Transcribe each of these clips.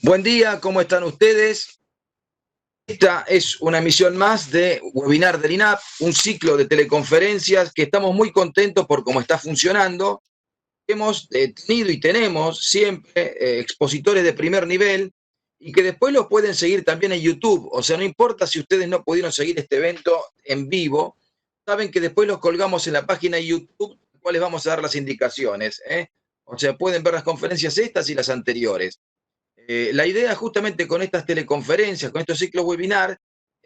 Buen día, ¿cómo están ustedes? Esta es una emisión más de Webinar del INAP, un ciclo de teleconferencias que estamos muy contentos por cómo está funcionando. Hemos tenido y tenemos siempre expositores de primer nivel y que después los pueden seguir también en YouTube. O sea, no importa si ustedes no pudieron seguir este evento en vivo, saben que después los colgamos en la página de YouTube, cuales vamos a dar las indicaciones. O sea, pueden ver las conferencias estas y las anteriores. La idea justamente con estas teleconferencias, con estos ciclos webinar,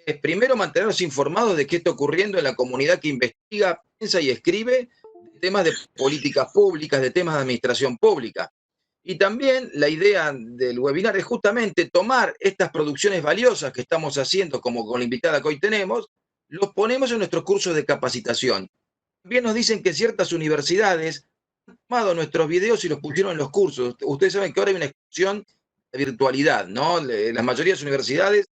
es primero mantenernos informados de qué está ocurriendo en la comunidad que investiga, piensa y escribe de temas de políticas públicas, de temas de administración pública. Y también la idea del webinar es justamente tomar estas producciones valiosas que estamos haciendo, como con la invitada que hoy tenemos, los ponemos en nuestros cursos de capacitación. También nos dicen que ciertas universidades han tomado nuestros videos y los pusieron en los cursos. Ustedes saben que ahora hay una explosión de virtualidad, ¿no? Las mayorías de las universidades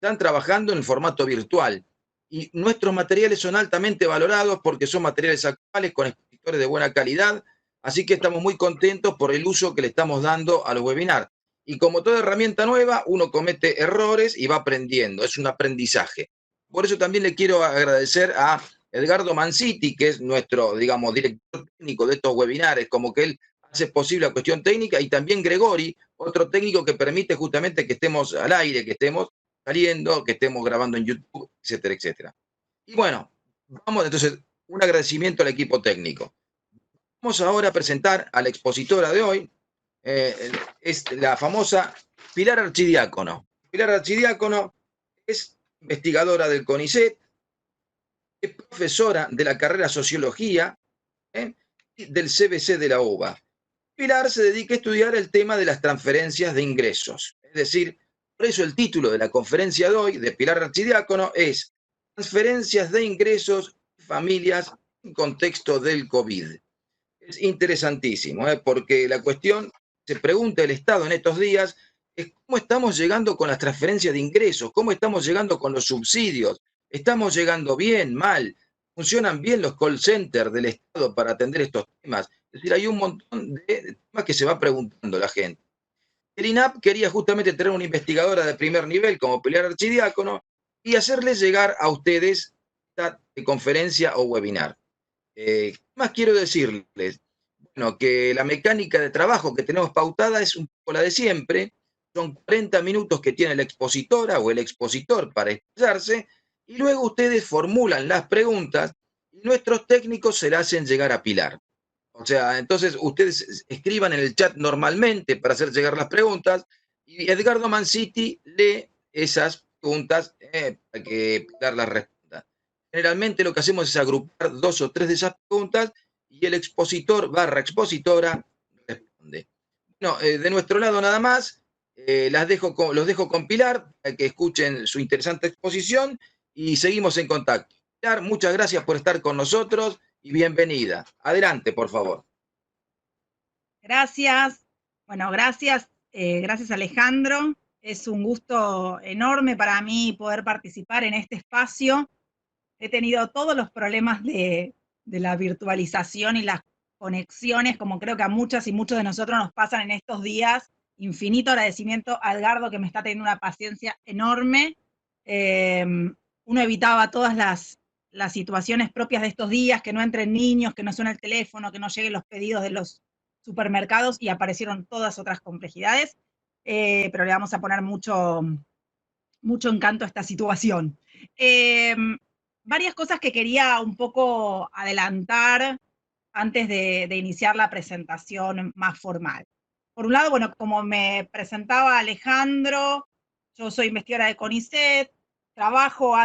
están trabajando en el formato virtual. Y nuestros materiales son altamente valorados porque son materiales actuales con expositores de buena calidad, así que estamos muy contentos por el uso que le estamos dando a los webinars. Y como toda herramienta nueva, uno comete errores y va aprendiendo, es un aprendizaje. Por eso también le quiero agradecer a Edgardo Manciti, que es nuestro, digamos, director técnico de estos webinares, como que él hace posible la cuestión técnica, y también Gregori, otro técnico que permite justamente que estemos al aire, que estemos saliendo, que estemos grabando en YouTube, etcétera, etcétera. Y bueno, vamos entonces, un agradecimiento al equipo técnico. Vamos ahora a presentar a la expositora de hoy, es la famosa Pilar Archidiácono. Pilar Archidiácono es investigadora del CONICET, es profesora de la carrera Sociología y del CBC de la UBA. Pilar se dedica a estudiar el tema de las transferencias de ingresos. Es decir, por eso el título de la conferencia de hoy, de Pilar Archidiácono, es Transferencias de ingresos y familias en contexto del COVID. Es interesantísimo, porque la cuestión, se pregunta el Estado en estos días, es cómo estamos llegando con las transferencias de ingresos, cómo estamos llegando con los subsidios, estamos llegando bien, mal, funcionan bien los call centers del Estado para atender estos temas. Es decir, hay un montón de temas que se va preguntando la gente. El INAP quería justamente tener una investigadora de primer nivel como Pilar Archidiácono y hacerles llegar a ustedes esta conferencia o webinar. ¿Qué más quiero decirles? Bueno, que la mecánica de trabajo que tenemos pautada es un poco la de siempre. Son 40 minutos que tiene la expositora o el expositor para expresarse, y luego ustedes formulan las preguntas y nuestros técnicos se las hacen llegar a Pilar. O sea, entonces ustedes escriban en el chat normalmente para hacer llegar las preguntas y Edgardo Manciti lee esas preguntas para que Pilar las responda. Generalmente lo que hacemos es agrupar 2 o 3 de esas preguntas y el expositor barra expositora responde. Bueno, de nuestro lado nada más, los dejo con Pilar para que escuchen su interesante exposición y seguimos en contacto. Pilar, muchas gracias por estar con nosotros y bienvenida. Adelante, por favor. Gracias. Bueno, gracias Alejandro. Es un gusto enorme para mí poder participar en este espacio. He tenido todos los problemas de la virtualización y las conexiones, como creo que a muchas y muchos de nosotros nos pasan en estos días. Infinito agradecimiento a Edgardo, que me está teniendo una paciencia enorme. Uno evitaba todas las situaciones propias de estos días, que no entren niños, que no suene el teléfono, que no lleguen los pedidos de los supermercados, y aparecieron todas otras complejidades, pero le vamos a poner mucho encanto a esta situación. Varias cosas que quería un poco adelantar antes de iniciar la presentación más formal. Por un lado, bueno, como me presentaba Alejandro, yo soy investigadora de CONICET, trabajo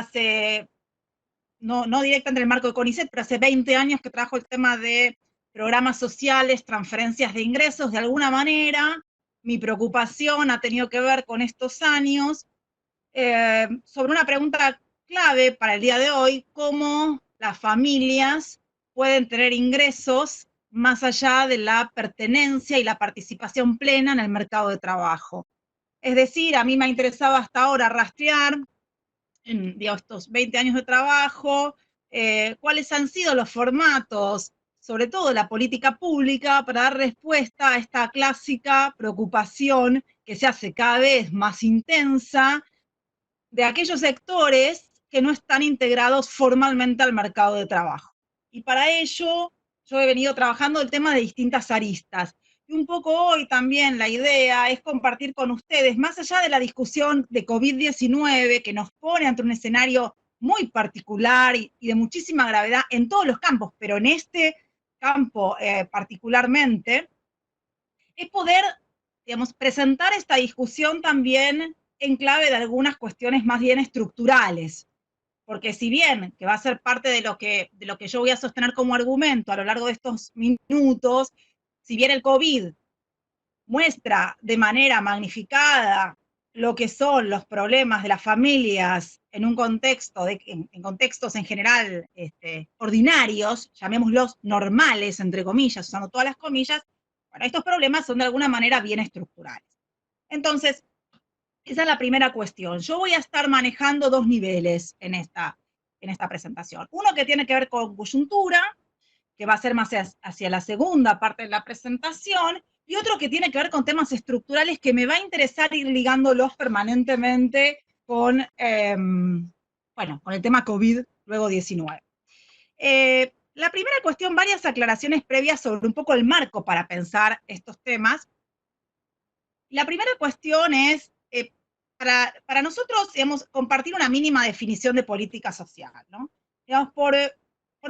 no directamente en el marco de CONICET, pero hace 20 años que trabajo el tema de programas sociales, transferencias de ingresos. De alguna manera, mi preocupación ha tenido que ver con estos años sobre una pregunta clave para el día de hoy: cómo las familias pueden tener ingresos más allá de la pertenencia y la participación plena en el mercado de trabajo. Es decir, a mí me ha interesado hasta ahora rastrear, en estos 20 años de trabajo, cuáles han sido los formatos, sobre todo la política pública, para dar respuesta a esta clásica preocupación que se hace cada vez más intensa de aquellos sectores que no están integrados formalmente al mercado de trabajo. Y para ello yo he venido trabajando el tema de distintas aristas. Y un poco hoy también la idea es compartir con ustedes, más allá de la discusión de COVID-19, que nos pone ante un escenario muy particular y de muchísima gravedad en todos los campos, pero en este campo particularmente, es poder, digamos, presentar esta discusión también en clave de algunas cuestiones más bien estructurales. Porque si bien, que va a ser parte de lo que yo voy a sostener como argumento a lo largo de estos minutos, si bien el COVID muestra de manera magnificada lo que son los problemas de las familias en un contexto, en contextos en general ordinarios, llamémoslos normales, entre comillas, usando todas las comillas, bueno, estos problemas son de alguna manera bien estructurales. Entonces, esa es la primera cuestión. Yo voy a estar manejando dos niveles en esta presentación. Uno que tiene que ver con coyuntura, que va a ser más hacia la segunda parte de la presentación, y otro que tiene que ver con temas estructurales que me va a interesar ir ligándolos permanentemente con, bueno, con el tema COVID luego 19. La primera cuestión, varias aclaraciones previas sobre un poco el marco para pensar estos temas. La primera cuestión es, para nosotros, digamos, compartir una mínima definición de política social, ¿no? Digamos, por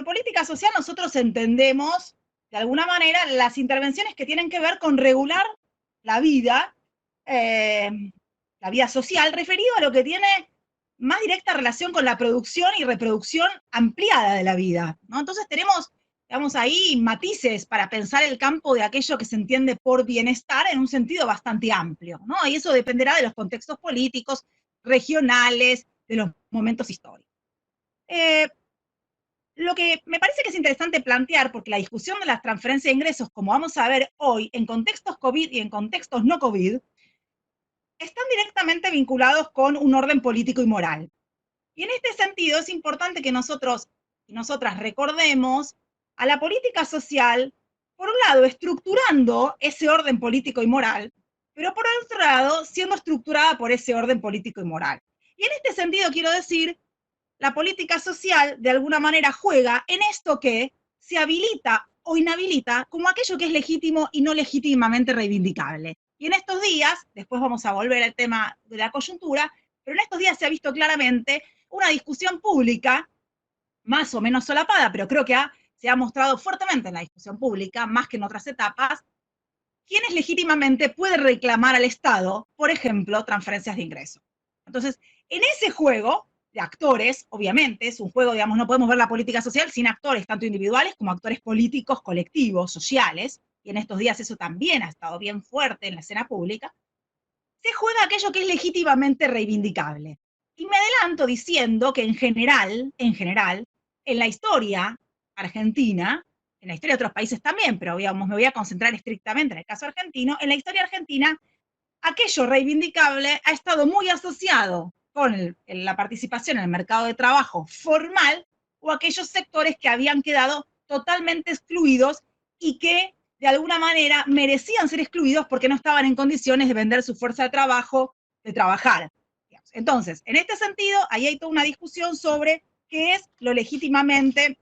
política social nosotros entendemos, de alguna manera, las intervenciones que tienen que ver con regular la vida social, referido a lo que tiene más directa relación con la producción y reproducción ampliada de la vida, ¿no? Entonces tenemos, digamos, ahí matices para pensar el campo de aquello que se entiende por bienestar en un sentido bastante amplio, ¿no? Y eso dependerá de los contextos políticos, regionales, de los momentos históricos. Lo que me parece que es interesante plantear, porque la discusión de las transferencias de ingresos, como vamos a ver hoy, en contextos COVID y en contextos no COVID, están directamente vinculados con un orden político y moral. Y en este sentido es importante que nosotros y nosotras recordemos a la política social, por un lado, estructurando ese orden político y moral, pero por otro lado, siendo estructurada por ese orden político y moral. Y en este sentido quiero decir, la política social de alguna manera juega en esto que se habilita o inhabilita como aquello que es legítimo y no legítimamente reivindicable. Y en estos días, después vamos a volver al tema de la coyuntura, pero en estos días se ha visto claramente una discusión pública, más o menos solapada, pero creo que se ha mostrado fuertemente en la discusión pública, más que en otras etapas, quienes legítimamente pueden reclamar al Estado, por ejemplo, transferencias de ingresos. Entonces, en ese juego de actores, obviamente, es un juego, digamos, no podemos ver la política social sin actores, tanto individuales como actores políticos, colectivos, sociales, y en estos días eso también ha estado bien fuerte en la escena pública, se juega aquello que es legítimamente reivindicable. Y me adelanto diciendo que en general, en la historia argentina, en la historia de otros países también, pero digamos, me voy a concentrar estrictamente en el caso argentino, en la historia argentina, aquello reivindicable ha estado muy asociado con la participación en el mercado de trabajo formal o aquellos sectores que habían quedado totalmente excluidos y que de alguna manera merecían ser excluidos porque no estaban en condiciones de vender su fuerza de trabajo, de trabajar. Entonces, en este sentido, ahí hay toda una discusión sobre qué es lo legítimamente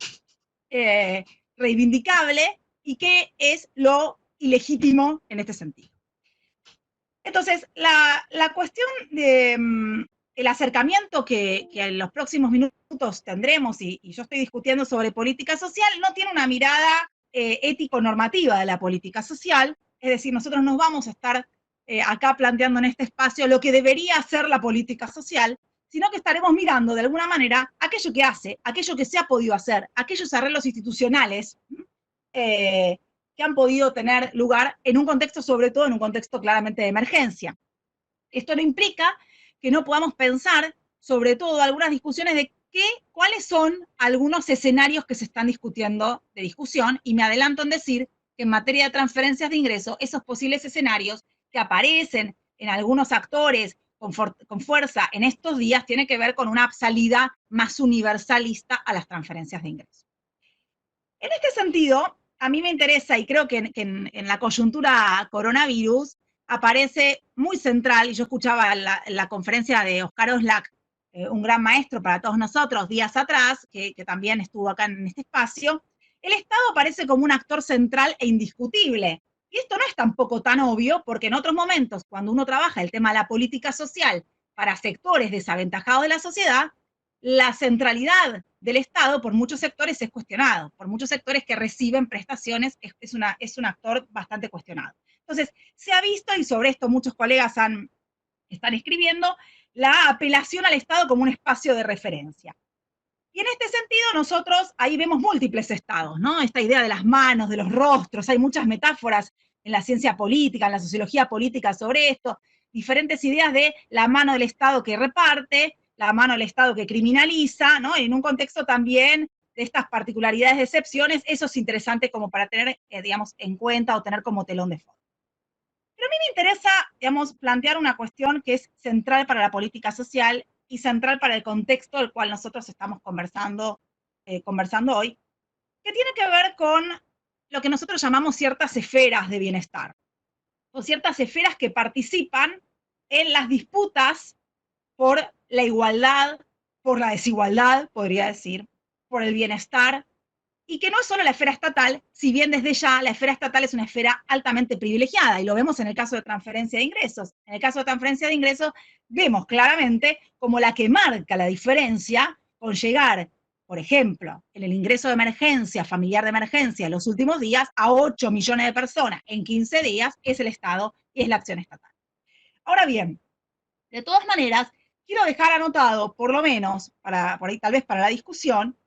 reivindicable y qué es lo ilegítimo en este sentido. Entonces, la cuestión de el acercamiento que en los próximos minutos tendremos, y yo estoy discutiendo sobre política social, no tiene una mirada ético-normativa de la política social, es decir, nosotros nos vamos a estar acá planteando en este espacio lo que debería hacer la política social, sino que estaremos mirando de alguna manera aquello que hace, aquello que se ha podido hacer, aquellos arreglos institucionales que han podido tener lugar en un contexto, sobre todo en un contexto claramente de emergencia. Esto no implica que no podamos pensar, sobre todo, algunas discusiones de cuáles son algunos escenarios que se están discutiendo de discusión, y me adelanto en decir que en materia de transferencias de ingresos, esos posibles escenarios que aparecen en algunos actores con fuerza en estos días tienen que ver con una salida más universalista a las transferencias de ingresos. En este sentido, a mí me interesa, y creo que en la coyuntura coronavirus, aparece muy central, y yo escuchaba la conferencia de Oscar Oslak, un gran maestro para todos nosotros, días atrás, que también estuvo acá en este espacio. El Estado aparece como un actor central e indiscutible. Y esto no es tampoco tan obvio, porque en otros momentos, cuando uno trabaja el tema de la política social para sectores desaventajados de la sociedad, la centralidad del Estado por muchos sectores es cuestionado, por muchos sectores que reciben prestaciones es un actor bastante cuestionado. Entonces, se ha visto, y sobre esto muchos colegas están escribiendo, la apelación al Estado como un espacio de referencia. Y en este sentido nosotros ahí vemos múltiples estados, ¿no? Esta idea de las manos, de los rostros, hay muchas metáforas en la ciencia política, en la sociología política sobre esto, diferentes ideas de la mano del Estado que reparte, la mano del Estado que criminaliza, ¿no? En un contexto también de estas particularidades de excepciones, eso es interesante como para tener, digamos, en cuenta o tener como telón de fondo. Pero a mí me interesa, digamos, plantear una cuestión que es central para la política social y central para el contexto del cual nosotros estamos conversando hoy, que tiene que ver con lo que nosotros llamamos ciertas esferas de bienestar, o ciertas esferas que participan en las disputas por la igualdad, por la desigualdad, podría decir, por el bienestar, y que no es solo la esfera estatal, si bien desde ya la esfera estatal es una esfera altamente privilegiada, y lo vemos en el caso de transferencia de ingresos. En el caso de transferencia de ingresos, vemos claramente como la que marca la diferencia con llegar, por ejemplo, en el ingreso de emergencia, familiar de emergencia, en los últimos días, a 8 millones de personas en 15 días, es el Estado y es la acción estatal. Ahora bien, de todas maneras, quiero dejar anotado, por lo menos, por ahí tal vez para la discusión,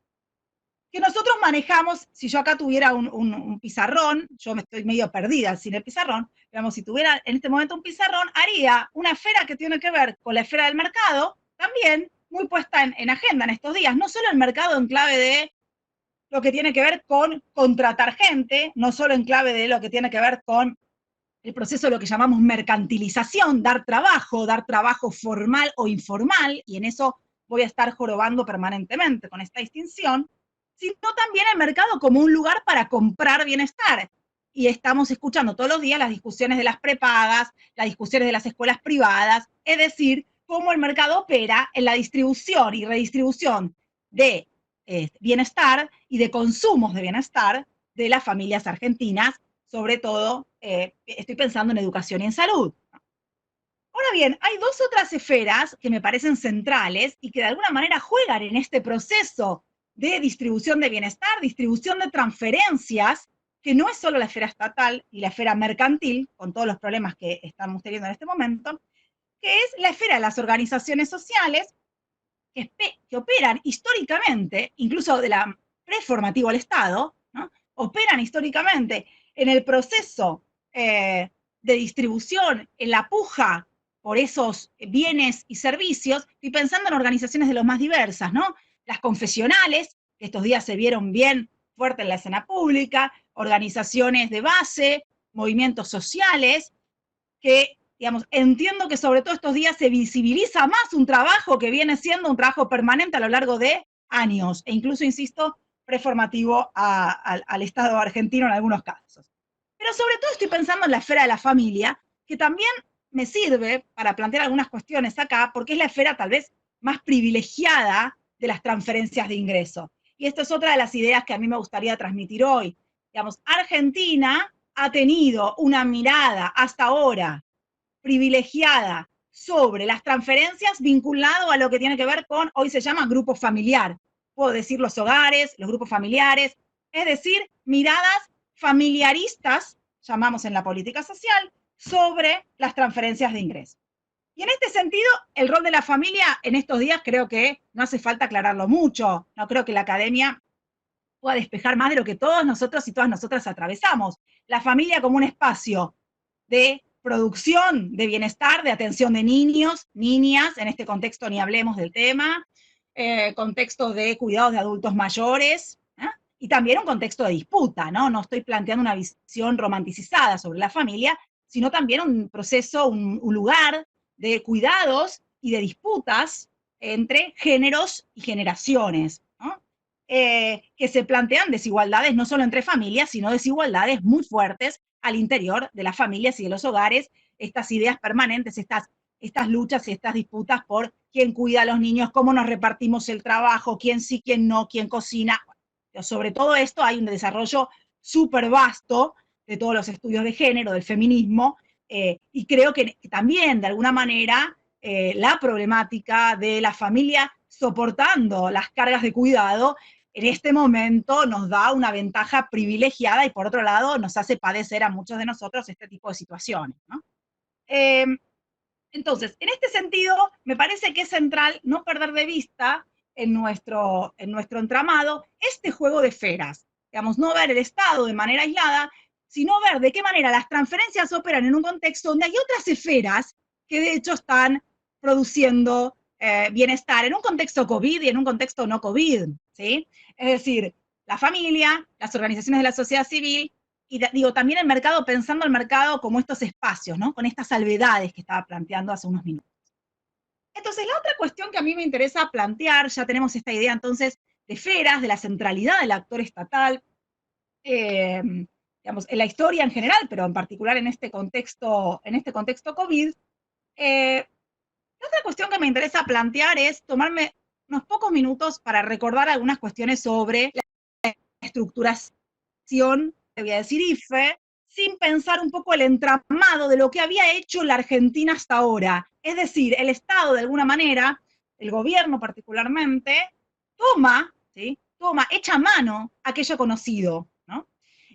que nosotros manejamos, si yo acá tuviera un pizarrón, yo me estoy medio perdida sin el pizarrón, digamos, si tuviera en este momento un pizarrón, haría una esfera que tiene que ver con la esfera del mercado, también muy puesta en agenda en estos días, no solo el mercado en clave de lo que tiene que ver con contratar gente, no solo en clave de lo que tiene que ver con el proceso de lo que llamamos mercantilización, dar trabajo formal o informal, y en eso voy a estar jorobando permanentemente con esta distinción, sino también el mercado como un lugar para comprar bienestar. Y estamos escuchando todos los días las discusiones de las prepagas, las discusiones de las escuelas privadas, es decir, cómo el mercado opera en la distribución y redistribución de bienestar y de consumos de bienestar de las familias argentinas, sobre todo estoy pensando en educación y en salud. Ahora bien, hay dos otras esferas que me parecen centrales y que de alguna manera juegan en este proceso de distribución de bienestar, distribución de transferencias, que no es solo la esfera estatal y la esfera mercantil, con todos los problemas que estamos teniendo en este momento, que es la esfera de las organizaciones sociales que operan históricamente, incluso de la preformativo al Estado, ¿no? Operan históricamente en el proceso de distribución, en la puja por esos bienes y servicios, estoy pensando en organizaciones de lo más diversas, ¿no? Las confesionales, que estos días se vieron bien fuerte en la escena pública, organizaciones de base, movimientos sociales, que, digamos, entiendo que sobre todo estos días se visibiliza más un trabajo que viene siendo un trabajo permanente a lo largo de años, e incluso, insisto, preformativo al Estado argentino en algunos casos. Pero sobre todo estoy pensando en la esfera de la familia, que también me sirve para plantear algunas cuestiones acá, porque es la esfera tal vez más privilegiada de las transferencias de ingreso. Y esta es otra de las ideas que a mí me gustaría transmitir hoy. Digamos, Argentina ha tenido una mirada hasta ahora privilegiada sobre las transferencias vinculado a lo que tiene que ver con, hoy se llama grupo familiar. Puedo decir los hogares, los grupos familiares, es decir, miradas familiaristas, llamamos en la política social, sobre las transferencias de ingresos. Y en este sentido, el rol de la familia en estos días creo que no hace falta aclararlo mucho. No creo que la academia pueda despejar más de lo que todos nosotros y todas nosotras atravesamos. La familia como un espacio de producción de bienestar, de atención de niños, niñas, en este contexto ni hablemos del tema, contexto de cuidados de adultos mayores, y también un contexto de disputa, ¿no? No estoy planteando una visión romanticizada sobre la familia, sino también un proceso, un lugar de cuidados y de disputas entre géneros y generaciones, ¿no? Que se plantean desigualdades no solo entre familias, sino desigualdades muy fuertes al interior de las familias y de los hogares, estas ideas permanentes, estas luchas y estas disputas por quién cuida a los niños, cómo nos repartimos el trabajo, quién sí, quién no, quién cocina. Sobre todo esto hay un desarrollo súper vasto de todos los estudios de género, del feminismo, y creo que también, de alguna manera, la problemática de la familia soportando las cargas de cuidado, en este momento nos da una ventaja privilegiada y por otro lado nos hace padecer a muchos de nosotros este tipo de situaciones, ¿no? Entonces, en este sentido, me parece que es central no perder de vista en nuestro entramado este juego de esferas. Digamos, no ver el Estado de manera aislada, sino ver de qué manera las transferencias operan en un contexto donde hay otras esferas que de hecho están produciendo bienestar en un contexto COVID y en un contexto no COVID, ¿sí? Es decir, la familia, las organizaciones de la sociedad civil, y digo, también el mercado, pensando el mercado como estos espacios, ¿no? Con estas salvedades que estaba planteando hace unos minutos. Entonces, la otra cuestión que a mí me interesa plantear, ya tenemos esta idea entonces de esferas, de la centralidad del actor estatal, digamos, en la historia en general, pero en particular en este contexto COVID. La otra cuestión que me interesa plantear es tomarme unos pocos minutos para recordar algunas cuestiones sobre la estructuración, te voy a decir IFE, sin pensar un poco el entramado de lo que había hecho la Argentina hasta ahora. Es decir, el Estado, de alguna manera, el gobierno particularmente, ¿sí? Echa mano a aquello conocido, ¿no?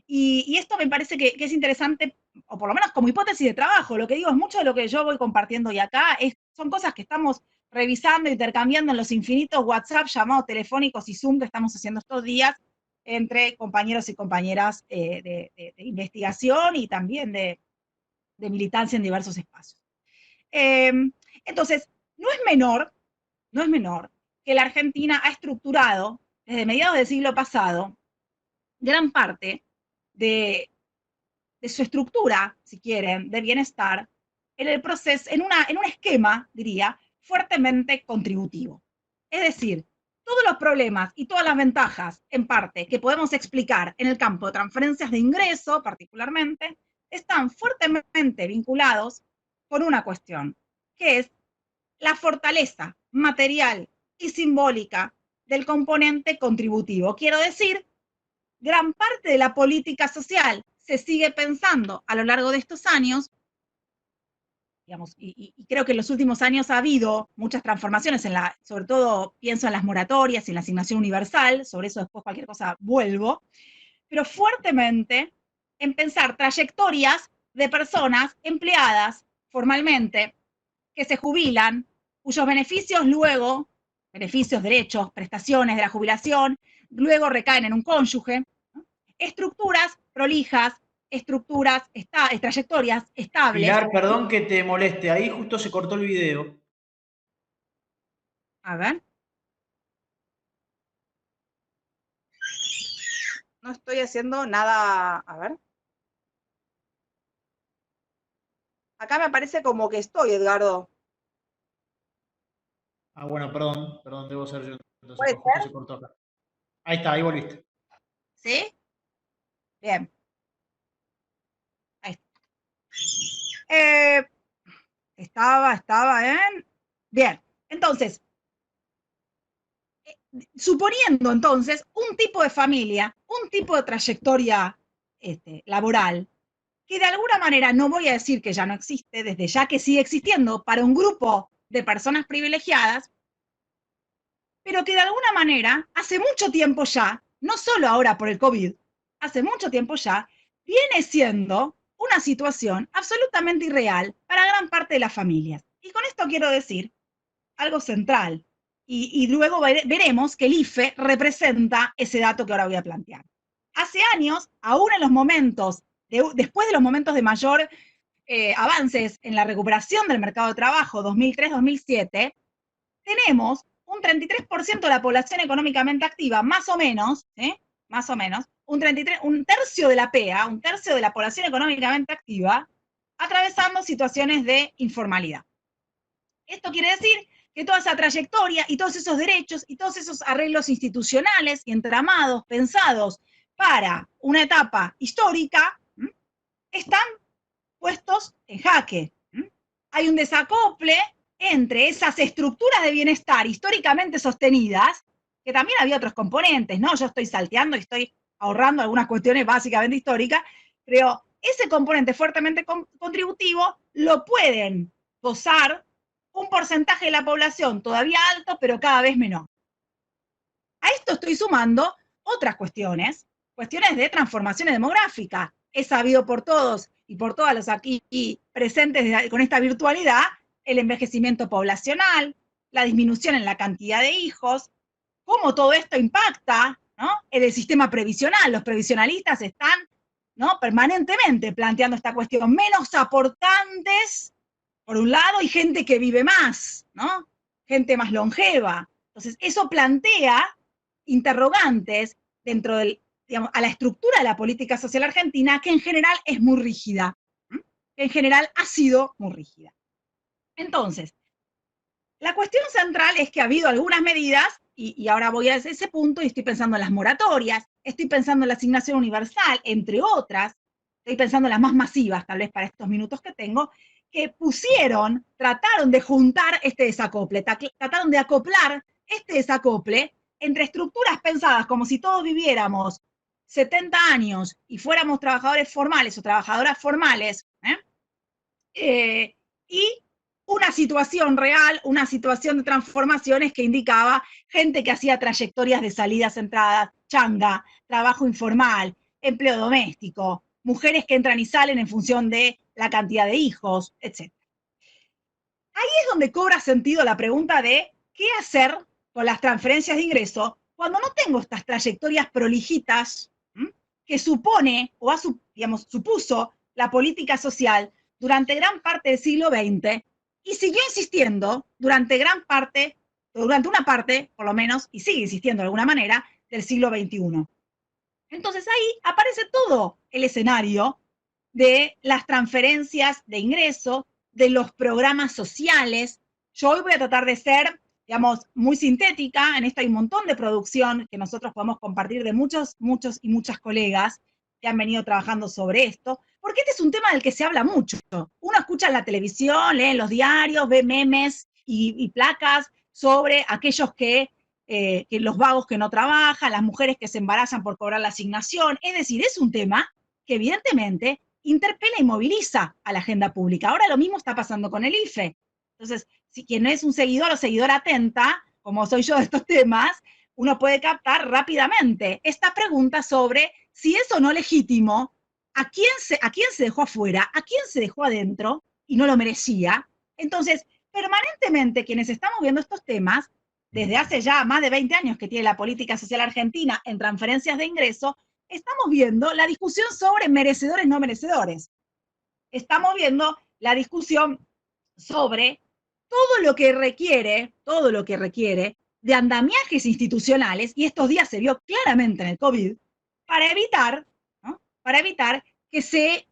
Y esto me parece que es interesante, o por lo menos como hipótesis de trabajo. Lo que digo es mucho de lo que yo voy compartiendo hoy acá, son cosas que estamos revisando, intercambiando en los infinitos WhatsApp, llamados telefónicos y Zoom que estamos haciendo estos días entre compañeros y compañeras de investigación y también de militancia en diversos espacios. Entonces, no es menor que la Argentina ha estructurado desde mediados del siglo pasado gran parte de su estructura, si quieren, de bienestar, en el proceso, en un esquema, diría, fuertemente contributivo. Es decir, todos los problemas y todas las ventajas, en parte, que podemos explicar en el campo de transferencias de ingreso, particularmente, están fuertemente vinculados con una cuestión, que es la fortaleza material y simbólica del componente contributivo. Quiero decir, gran parte de la política social se sigue pensando a lo largo de estos años, digamos, y creo que en los últimos años ha habido muchas transformaciones, sobre todo pienso en las moratorias y en la asignación universal, sobre eso después cualquier cosa vuelvo, pero fuertemente en pensar trayectorias de personas empleadas formalmente, que se jubilan, cuyos beneficios luego, beneficios, derechos, prestaciones de la jubilación, luego recaen en un cónyuge, ¿no? Estructuras prolijas, trayectorias estables. Pilar, perdón que te moleste, ahí justo se cortó el video. A ver. No estoy haciendo nada, a ver. Acá me parece como que estoy, Edgardo. Ah, bueno, perdón, debo ser yo. Entonces, ¿Puede justo ser? se cortó acá. Ahí está, ahí volviste. ¿Sí? Bien. Ahí está. Estaba en... Bien. Entonces, suponiendo entonces un tipo de familia, un tipo de trayectoria laboral, que de alguna manera no voy a decir que ya no existe, desde ya que sigue existiendo para un grupo de personas privilegiadas, pero que de alguna manera, hace mucho tiempo ya, no solo ahora por el COVID, hace mucho tiempo ya, viene siendo una situación absolutamente irreal para gran parte de las familias. Y con esto quiero decir algo central. Y luego veremos que el IFE representa ese dato que ahora voy a plantear. Hace años, aún en los momentos, después de los momentos de mayor avances en la recuperación del mercado de trabajo, 2003-2007, tenemos un 33% de la población económicamente activa, más o menos, un tercio de la PEA, un tercio de la población económicamente activa, atravesando situaciones de informalidad. Esto quiere decir que toda esa trayectoria y todos esos derechos y todos esos arreglos institucionales y entramados pensados para una etapa histórica están puestos en jaque. Hay un desacople entre esas estructuras de bienestar históricamente sostenidas, que también había otros componentes, ¿no? Yo estoy salteando y estoy ahorrando algunas cuestiones básicamente históricas, pero ese componente fuertemente contributivo lo pueden gozar un porcentaje de la población todavía alto, pero cada vez menor. A esto estoy sumando otras cuestiones de transformaciones demográficas. Es sabido por todos y por todas los aquí presentes con esta virtualidad, el envejecimiento poblacional, la disminución en la cantidad de hijos, cómo todo esto impacta, ¿no?, en el sistema previsional. Los previsionalistas están, ¿no?, permanentemente planteando esta cuestión. Menos aportantes, por un lado, y gente que vive más, ¿no?, gente más longeva. Entonces, eso plantea interrogantes dentro del, digamos, a la estructura de la política social argentina, que en general es muy rígida, que en general ha sido muy rígida. Entonces, la cuestión central es que ha habido algunas medidas, y ahora voy a ese punto, y estoy pensando en las moratorias, estoy pensando en la asignación universal, entre otras, estoy pensando en las más masivas, tal vez para estos minutos que tengo, que trataron de juntar este desacople, trataron de acoplar este desacople entre estructuras pensadas como si todos viviéramos 70 años y fuéramos trabajadores formales o trabajadoras formales, y una situación real, una situación de transformaciones que indicaba gente que hacía trayectorias de salidas, entradas, changa, trabajo informal, empleo doméstico, mujeres que entran y salen en función de la cantidad de hijos, etc. Ahí es donde cobra sentido la pregunta de qué hacer con las transferencias de ingreso cuando no tengo estas trayectorias prolijitas que supone o supuso la política social durante gran parte del siglo XX y siguió insistiendo durante una parte, por lo menos, y sigue insistiendo de alguna manera, del siglo XXI. Entonces ahí aparece todo el escenario de las transferencias de ingreso, de los programas sociales. Yo hoy voy a tratar de ser, digamos, muy sintética. En esto hay un montón de producción que nosotros podemos compartir de muchos y muchas colegas que han venido trabajando sobre esto, porque este es un tema del que se habla mucho. Uno escucha en la televisión, lee en los diarios, ve memes y placas sobre aquellos que los vagos que no trabajan, las mujeres que se embarazan por cobrar la asignación. Es decir, es un tema que evidentemente interpela y moviliza a la agenda pública. Ahora lo mismo está pasando con el IFE. Entonces, si quien es un seguidor o seguidora atenta, como soy yo de estos temas, uno puede captar rápidamente esta pregunta sobre si es o no legítimo, a quién se dejó afuera, a quién se dejó adentro y no lo merecía. Entonces, permanentemente quienes estamos viendo estos temas, desde hace ya más de 20 años que tiene la política social argentina en transferencias de ingreso, estamos viendo la discusión sobre merecedores no merecedores. Estamos viendo la discusión sobre todo lo que requiere de andamiajes institucionales, y estos días se vio claramente en el COVID, para evitar, ¿no?, para evitar que se,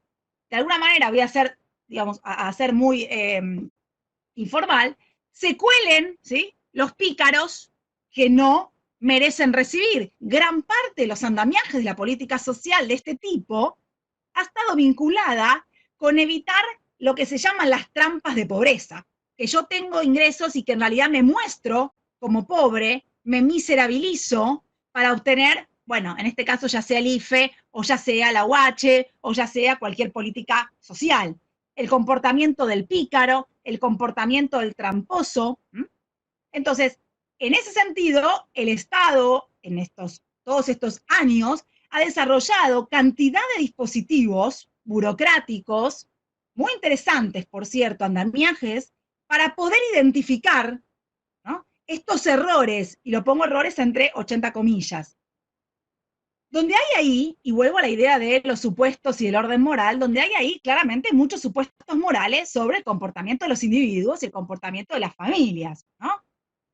de alguna manera, voy a hacer, digamos, a ser muy informal, se cuelen, ¿sí?, los pícaros que no merecen recibir. Gran parte de los andamiajes de la política social de este tipo ha estado vinculada con evitar lo que se llaman las trampas de pobreza, que yo tengo ingresos y que en realidad me muestro como pobre, me miserabilizo para obtener, bueno, en este caso ya sea el IFE, o ya sea la UH, o ya sea cualquier política social. El comportamiento del pícaro, el comportamiento del tramposo. Entonces, en ese sentido, el Estado, en todos estos años, ha desarrollado cantidad de dispositivos burocráticos, muy interesantes, por cierto, andamiajes, para poder identificar, ¿no?, estos errores, y lo pongo errores entre 80 comillas. Donde hay ahí, y vuelvo a la idea de los supuestos y el orden moral, donde hay ahí claramente muchos supuestos morales sobre el comportamiento de los individuos y el comportamiento de las familias, ¿no?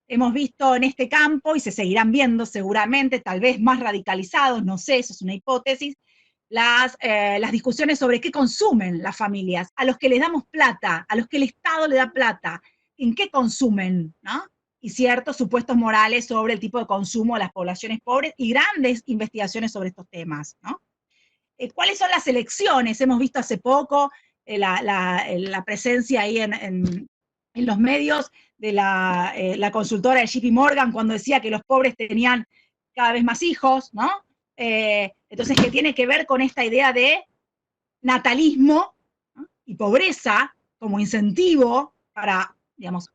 Hemos visto en este campo, y se seguirán viendo seguramente, tal vez más radicalizados, no sé, eso es una hipótesis, las discusiones sobre qué consumen las familias, a los que les damos plata, a los que el Estado le da plata, en qué consumen, ¿no? Y ciertos supuestos morales sobre el tipo de consumo de las poblaciones pobres y grandes investigaciones sobre estos temas, ¿no? ¿Cuáles son las elecciones? Hemos visto hace poco la presencia ahí en los medios de la consultora de JP Morgan cuando decía que los pobres tenían cada vez más hijos, ¿no? Entonces, que tiene que ver con esta idea de natalismo, ¿no? Y pobreza como incentivo para, digamos,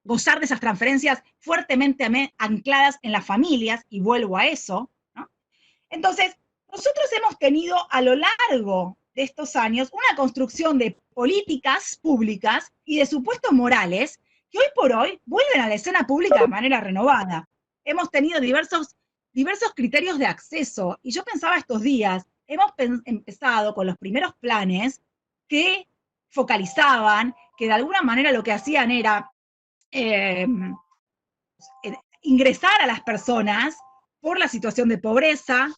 gozar de esas transferencias fuertemente ancladas en las familias, y vuelvo a eso, ¿no? Entonces, nosotros hemos tenido a lo largo de estos años una construcción de políticas públicas y de supuestos morales que hoy por hoy vuelven a la escena pública de manera renovada. Hemos tenido diversos criterios de acceso, y yo pensaba estos días, hemos empezado con los primeros planes que focalizaban, que de alguna manera lo que hacían era ingresar a las personas por la situación de pobreza.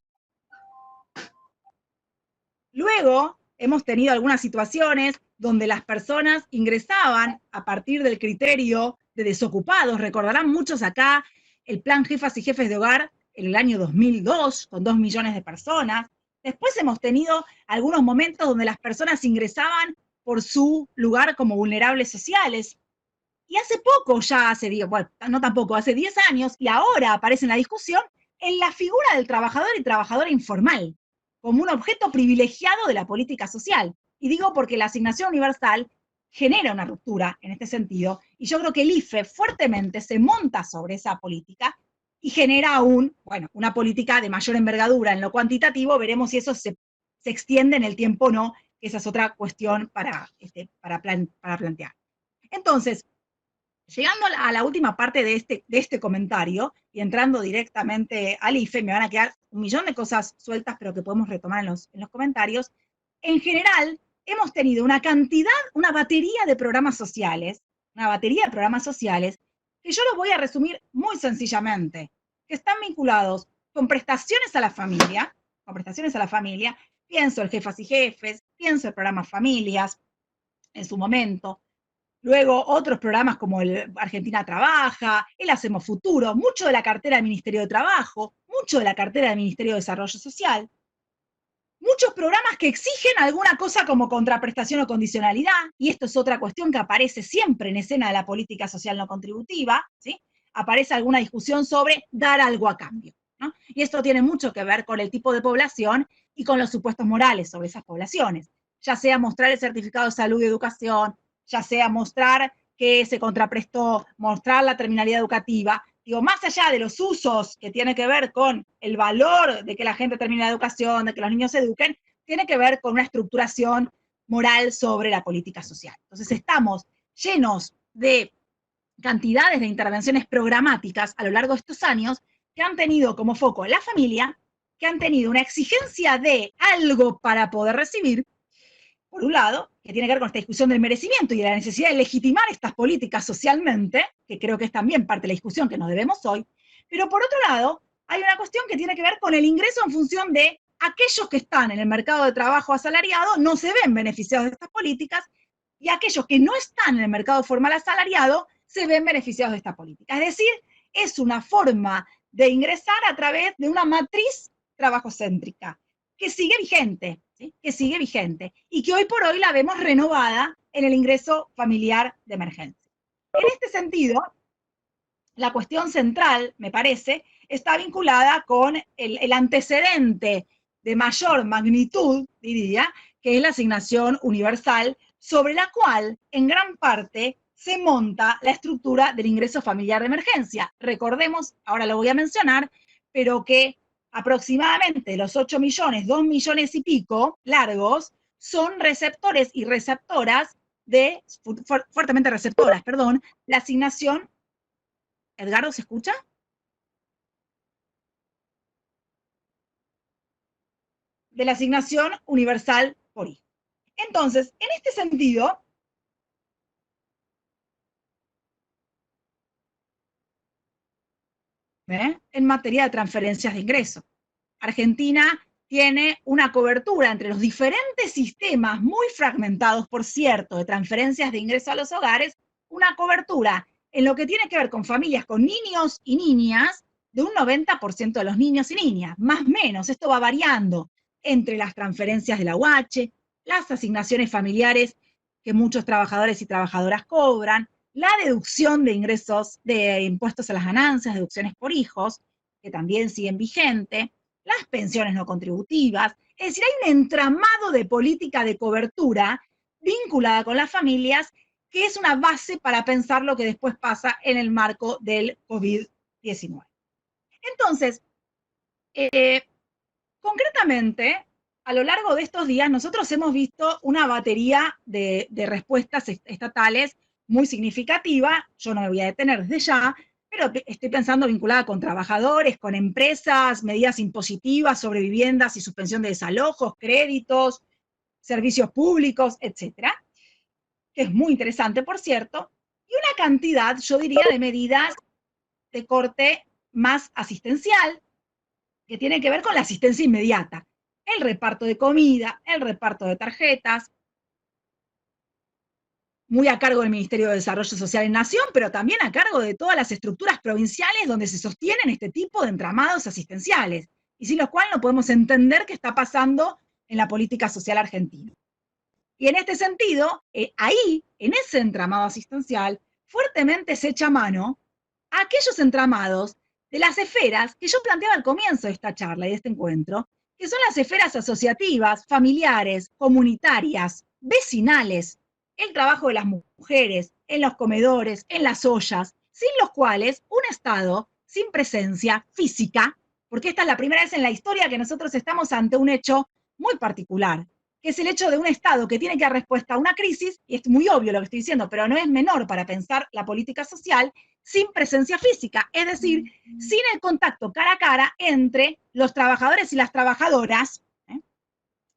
Luego hemos tenido algunas situaciones donde las personas ingresaban a partir del criterio de desocupados. Recordarán muchos acá el plan Jefas y Jefes de Hogar en el año 2002, con 2 millones de personas. Después hemos tenido algunos momentos donde las personas ingresaban por su lugar como vulnerables sociales. Y hace poco, ya hace 10, bueno, no tampoco, hace 10 años, y ahora aparece en la discusión, en la figura del trabajador y trabajadora informal, como un objeto privilegiado de la política social. Y digo porque la asignación universal genera una ruptura en este sentido, y yo creo que el IFE fuertemente se monta sobre esa política y genera una política de mayor envergadura en lo cuantitativo. Veremos si eso se extiende en el tiempo o no, que esa es otra cuestión para plantear. Entonces, llegando a la última parte de este comentario y entrando directamente al IFE, me van a quedar un millón de cosas sueltas, pero que podemos retomar en los comentarios. En general, hemos tenido una batería de programas sociales, que yo los voy a resumir muy sencillamente, que están vinculados con prestaciones a la familia, pienso el Jefas y Jefes, pienso el programa Familias en su momento. Luego otros programas como el Argentina Trabaja, el Hacemos Futuro, mucho de la cartera del Ministerio de Trabajo, mucho de la cartera del Ministerio de Desarrollo Social. Muchos programas que exigen alguna cosa como contraprestación o condicionalidad, y esto es otra cuestión que aparece siempre en escena de la política social no contributiva, ¿sí? Aparece alguna discusión sobre dar algo a cambio, ¿no? Y esto tiene mucho que ver con el tipo de población y con los supuestos morales sobre esas poblaciones, ya sea mostrar el certificado de salud y educación, ya sea mostrar que se contraprestó, mostrar la terminalidad educativa. Digo, más allá de los usos que tiene que ver con el valor de que la gente termine la educación, de que los niños se eduquen, tiene que ver con una estructuración moral sobre la política social. Entonces estamos llenos de cantidades de intervenciones programáticas a lo largo de estos años que han tenido como foco la familia, que han tenido una exigencia de algo para poder recibir, por un lado, que tiene que ver con esta discusión del merecimiento y de la necesidad de legitimar estas políticas socialmente, que creo que es también parte de la discusión que nos debemos hoy, pero por otro lado, hay una cuestión que tiene que ver con el ingreso en función de aquellos que están en el mercado de trabajo asalariado no se ven beneficiados de estas políticas, y aquellos que no están en el mercado formal asalariado se ven beneficiados de esta política. Es decir, es una forma de ingresar a través de una matriz trabajocéntrica que sigue vigente, ¿sí? Que sigue vigente, y que hoy por hoy la vemos renovada en el ingreso familiar de emergencia. En este sentido, la cuestión central, me parece, está vinculada con el antecedente de mayor magnitud, diría, que es la asignación universal, sobre la cual, en gran parte, se monta la estructura del ingreso familiar de emergencia. Recordemos, ahora lo voy a mencionar, pero que aproximadamente los 8 millones, 2 millones y pico largos, son receptores y receptoras fuertemente receptoras, la asignación. ¿Edgardo se escucha? De la asignación universal por hijo. Entonces, en este sentido, en materia de transferencias de ingresos, Argentina tiene una cobertura entre los diferentes sistemas muy fragmentados, por cierto, de transferencias de ingreso a los hogares, una cobertura en lo que tiene que ver con familias con niños y niñas, de un 90% de los niños y niñas, más o menos. Esto va variando entre las transferencias de la UH, las asignaciones familiares que muchos trabajadores y trabajadoras cobran, la deducción de ingresos de impuestos a las ganancias, deducciones por hijos, que también siguen vigentes, las pensiones no contributivas. Es decir, hay un entramado de política de cobertura vinculada con las familias que es una base para pensar lo que después pasa en el marco del COVID-19. Entonces, concretamente, a lo largo de estos días, nosotros hemos visto una batería de respuestas estatales muy significativa. Yo no me voy a detener desde ya, pero estoy pensando vinculada con trabajadores, con empresas, medidas impositivas sobre viviendas y suspensión de desalojos, créditos, servicios públicos, etcétera, que es muy interesante, por cierto, y una cantidad, yo diría, de medidas de corte más asistencial, que tiene que ver con la asistencia inmediata, el reparto de comida, el reparto de tarjetas, muy a cargo del Ministerio de Desarrollo Social en Nación, pero también a cargo de todas las estructuras provinciales donde se sostienen este tipo de entramados asistenciales, y sin los cuales no podemos entender qué está pasando en la política social argentina. Y en este sentido, ahí, en ese entramado asistencial, fuertemente se echa mano a aquellos entramados de las esferas que yo planteaba al comienzo de esta charla y de este encuentro, que son las esferas asociativas, familiares, comunitarias, vecinales, el trabajo de las mujeres, en los comedores, en las ollas, sin los cuales un Estado sin presencia física, porque esta es la primera vez en la historia que nosotros estamos ante un hecho muy particular, que es el hecho de un Estado que tiene que dar respuesta a una crisis, y es muy obvio lo que estoy diciendo, pero no es menor para pensar la política social, sin presencia física, es decir, sin el contacto cara a cara entre los trabajadores y las trabajadoras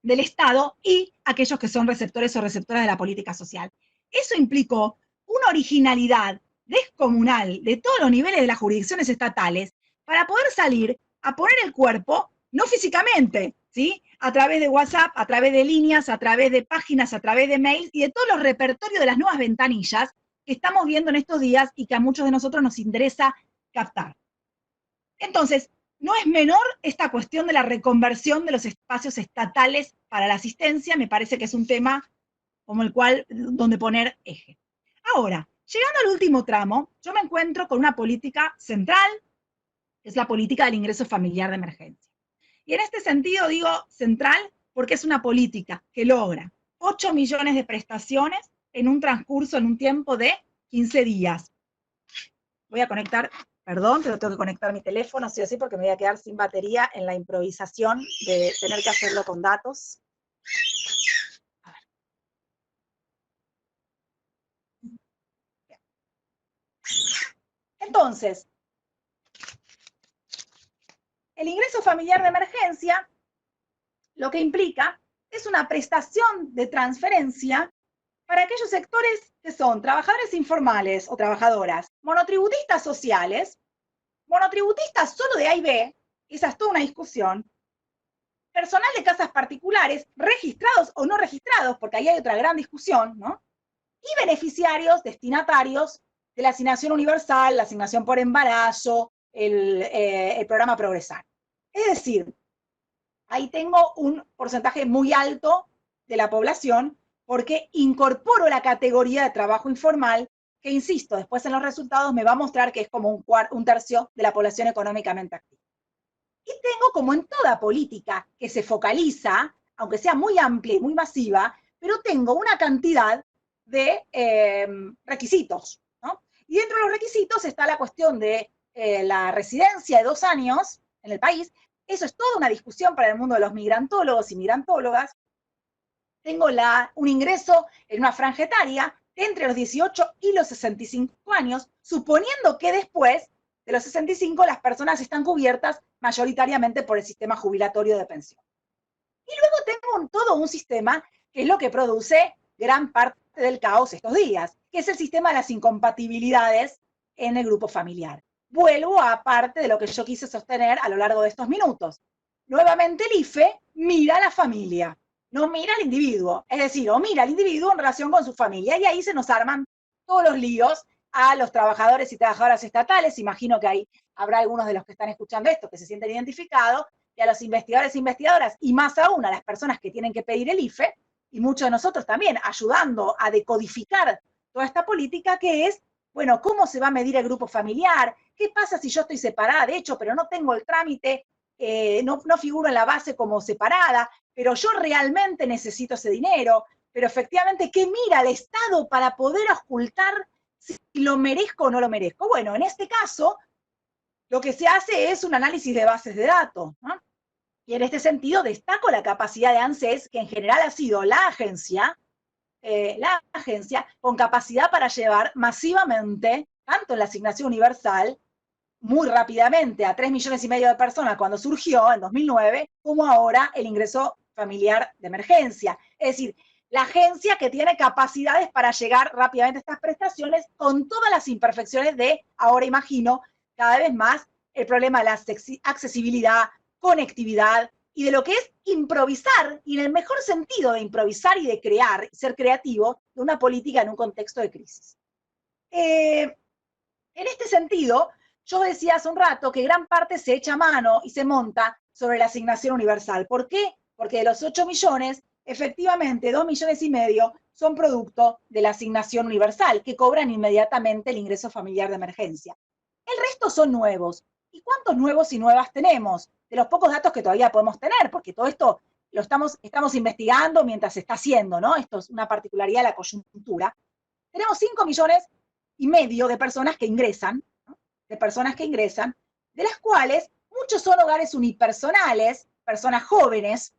del Estado y aquellos que son receptores o receptoras de la política social. Eso implicó una originalidad descomunal de todos los niveles de las jurisdicciones estatales para poder salir a poner el cuerpo, no físicamente, ¿sí? A través de WhatsApp, a través de líneas, a través de páginas, a través de mails y de todos los repertorios de las nuevas ventanillas que estamos viendo en estos días y que a muchos de nosotros nos interesa captar. Entonces, no es menor esta cuestión de la reconversión de los espacios estatales para la asistencia, me parece que es un tema como el cual, donde poner eje. Ahora, llegando al último tramo, yo me encuentro con una política central, que es la política del ingreso familiar de emergencia. Y en este sentido digo central porque es una política que logra 8 millones de prestaciones en un transcurso, en un tiempo de 15 días. Voy a conectar, perdón, pero tengo que conectar mi teléfono, sí o sí, porque me voy a quedar sin batería en la improvisación de tener que hacerlo con datos. A ver. Entonces, el ingreso familiar de emergencia lo que implica es una prestación de transferencia para aquellos sectores que son trabajadores informales o trabajadoras, monotributistas sociales, monotributistas solo de A y B, esa es toda una discusión, personal de casas particulares, registrados o no registrados, porque ahí hay otra gran discusión, ¿no? Y beneficiarios, destinatarios de la asignación universal, la asignación por embarazo, el programa Progresar. Es decir, ahí tengo un porcentaje muy alto de la población porque incorporo la categoría de trabajo informal que, insisto, después en los resultados me va a mostrar que es como un tercio de la población económicamente activa. Y tengo, como en toda política que se focaliza, aunque sea muy amplia y muy masiva, pero tengo una cantidad de requisitos, ¿no? Y dentro de los requisitos está la cuestión de la residencia de 2 años en el país. Eso es toda una discusión para el mundo de los migrantólogos y migrantólogas. Tengo un ingreso en una franja etaria entre los 18 y los 65 años, suponiendo que después de los 65 las personas están cubiertas mayoritariamente por el sistema jubilatorio de pensión. Y luego tengo todo un sistema que es lo que produce gran parte del caos estos días, que es el sistema de las incompatibilidades en el grupo familiar. Vuelvo a parte de lo que yo quise sostener a lo largo de estos minutos. Nuevamente el IFE mira a la familia, no mira al individuo, es decir, o mira al individuo en relación con su familia, y ahí se nos arman todos los líos a los trabajadores y trabajadoras estatales. Imagino que ahí habrá algunos de los que están escuchando esto que se sienten identificados, y a los investigadores e investigadoras, y más aún a las personas que tienen que pedir el IFE, y muchos de nosotros también, ayudando a decodificar toda esta política, que es, bueno, ¿cómo se va a medir el grupo familiar? ¿Qué pasa si yo estoy separada, de hecho, pero no tengo el trámite, no figuro en la base como separada, pero yo realmente necesito ese dinero? Pero efectivamente, ¿qué mira el Estado para poder ocultar si lo merezco o no lo merezco? Bueno, en este caso, lo que se hace es un análisis de bases de datos, ¿no? Y en este sentido destaco la capacidad de ANSES, que en general ha sido la agencia con capacidad para llevar masivamente, tanto en la asignación universal, muy rápidamente a 3,5 millones de personas cuando surgió en 2009, como ahora el ingreso familiar de emergencia. Es decir, la agencia que tiene capacidades para llegar rápidamente a estas prestaciones con todas las imperfecciones de, ahora imagino, cada vez más el problema de la accesibilidad, conectividad y de lo que es improvisar, y en el mejor sentido de improvisar y de crear, ser creativo, de una política en un contexto de crisis. En este sentido, yo decía hace un rato que gran parte se echa mano y se monta sobre la asignación universal. ¿Por qué? Porque de los 8 millones, efectivamente 2,5 millones son producto de la asignación universal, que cobran inmediatamente el ingreso familiar de emergencia. El resto son nuevos. ¿Y cuántos nuevos y nuevas tenemos? De los pocos datos que todavía podemos tener, porque todo esto lo estamos investigando mientras se está haciendo, ¿no? Esto es una particularidad de la coyuntura. Tenemos 5,5 millones de personas que ingresan, ¿no? De las cuales muchos son hogares unipersonales, personas jóvenes,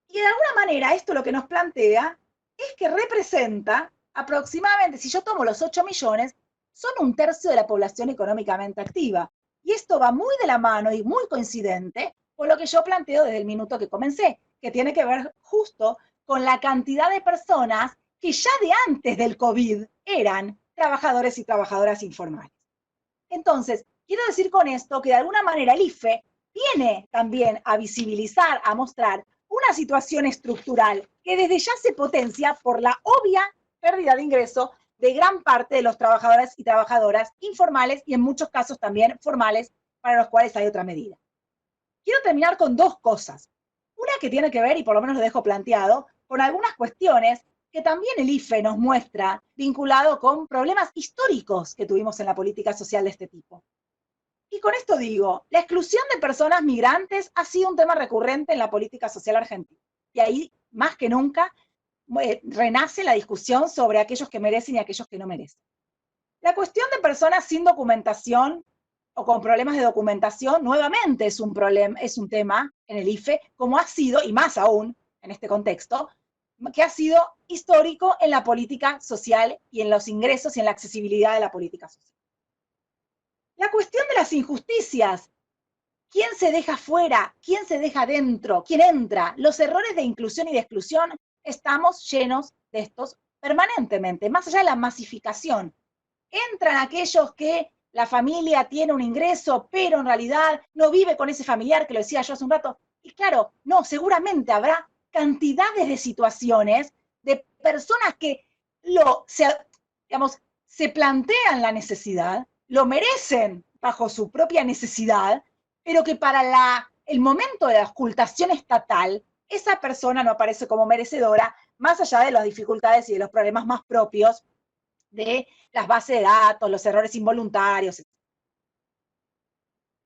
y de alguna manera esto lo que nos plantea es que representa aproximadamente, si yo tomo los 8 millones, son 1/3 de la población económicamente activa. Y esto va muy de la mano y muy coincidente con lo que yo planteo desde el minuto que comencé, que tiene que ver justo con la cantidad de personas que ya de antes del COVID eran trabajadores y trabajadoras informales. Entonces, quiero decir con esto que de alguna manera el IFE viene también a visibilizar, a mostrar una situación estructural que desde ya se potencia por la obvia pérdida de ingreso de gran parte de los trabajadores y trabajadoras informales y en muchos casos también formales, para los cuales hay otra medida. Quiero terminar con dos cosas. Una que tiene que ver, y por lo menos lo dejo planteado, con algunas cuestiones que también el IFE nos muestra vinculado con problemas históricos que tuvimos en la política social de este tipo. Y con esto digo, la exclusión de personas migrantes ha sido un tema recurrente en la política social argentina. Y ahí, más que nunca, renace la discusión sobre aquellos que merecen y aquellos que no merecen. La cuestión de personas sin documentación o con problemas de documentación, nuevamente es un tema en el IFE, como ha sido, y más aún en este contexto, que ha sido histórico en la política social y en los ingresos y en la accesibilidad de la política social. La cuestión de las injusticias, ¿quién se deja fuera? ¿Quién se deja dentro? ¿Quién entra? Los errores de inclusión y de exclusión, estamos llenos de estos permanentemente, más allá de la masificación. Entran aquellos que la familia tiene un ingreso, pero en realidad no vive con ese familiar, que lo decía yo hace un rato. Y claro, no, seguramente habrá cantidades de situaciones de personas que se plantean la necesidad, lo merecen bajo su propia necesidad, pero que para el momento de la ocultación estatal, esa persona no aparece como merecedora, más allá de las dificultades y de los problemas más propios de las bases de datos, los errores involuntarios.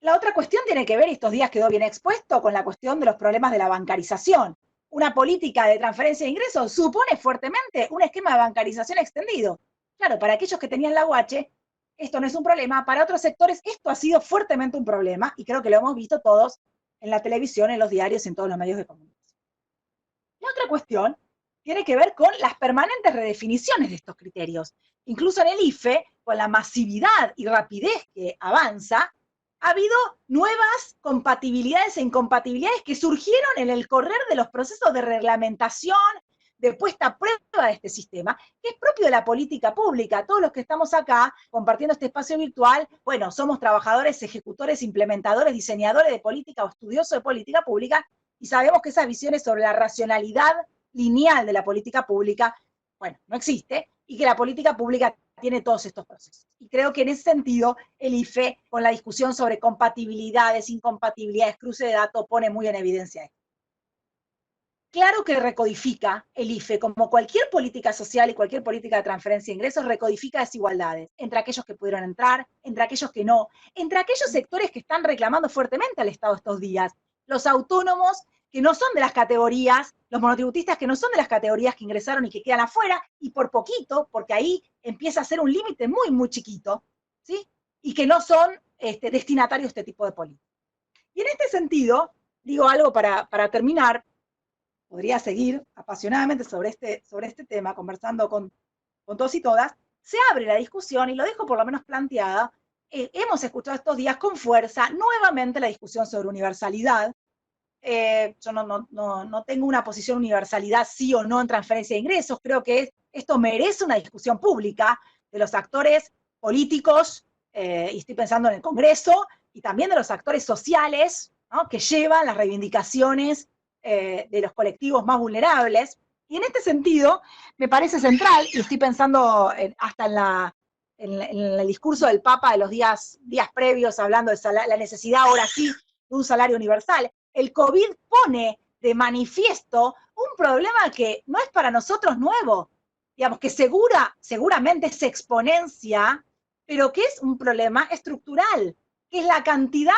La otra cuestión tiene que ver, estos días quedó bien expuesto, con la cuestión de los problemas de la bancarización. Una política de transferencia de ingresos supone fuertemente un esquema de bancarización extendido. Claro, para aquellos que tenían la UH, esto no es un problema. Para otros sectores, esto ha sido fuertemente un problema, y creo que lo hemos visto todos en la televisión, en los diarios y en todos los medios de comunicación. La otra cuestión tiene que ver con las permanentes redefiniciones de estos criterios. Incluso en el IFE, con la masividad y rapidez que avanza, ha habido nuevas compatibilidades e incompatibilidades que surgieron en el correr de los procesos de reglamentación, de puesta a prueba de este sistema, que es propio de la política pública. Todos los que estamos acá compartiendo este espacio virtual, bueno, somos trabajadores, ejecutores, implementadores, diseñadores de política o estudiosos de política pública, y sabemos que esas visiones sobre la racionalidad lineal de la política pública, bueno, no existe, y que la política pública tiene todos estos procesos. Y creo que en ese sentido el IFE, con la discusión sobre compatibilidades, incompatibilidades, cruce de datos, pone muy en evidencia esto. claro que recodifica el IFE, como cualquier política social y cualquier política de transferencia de ingresos, recodifica desigualdades entre aquellos que pudieron entrar, entre aquellos que no, entre aquellos sectores que están reclamando fuertemente al Estado estos días, los autónomos que no son de las categorías, los monotributistas que no son de las categorías que ingresaron y que quedan afuera, y por poquito, porque ahí empieza a ser un límite muy, muy chiquito, ¿sí? Y que no son destinatarios de este tipo de políticas. Y en este sentido, digo algo para terminar, podría seguir apasionadamente sobre este tema, conversando con todos y todas, se abre la discusión, y lo dejo por lo menos planteada, hemos escuchado estos días con fuerza nuevamente la discusión sobre universalidad. Yo no tengo una posición universalidad sí o no en transferencia de ingresos, creo que esto merece una discusión pública de los actores políticos, y estoy pensando en el Congreso, y también de los actores sociales, ¿no?, que llevan las reivindicaciones de los colectivos más vulnerables. Y en este sentido, me parece central, y estoy pensando hasta en el discurso del Papa de los días previos, hablando de la necesidad ahora sí de un salario universal. El COVID pone de manifiesto un problema que no es para nosotros nuevo, digamos que seguramente es exponencia, pero que es un problema estructural, que es la cantidad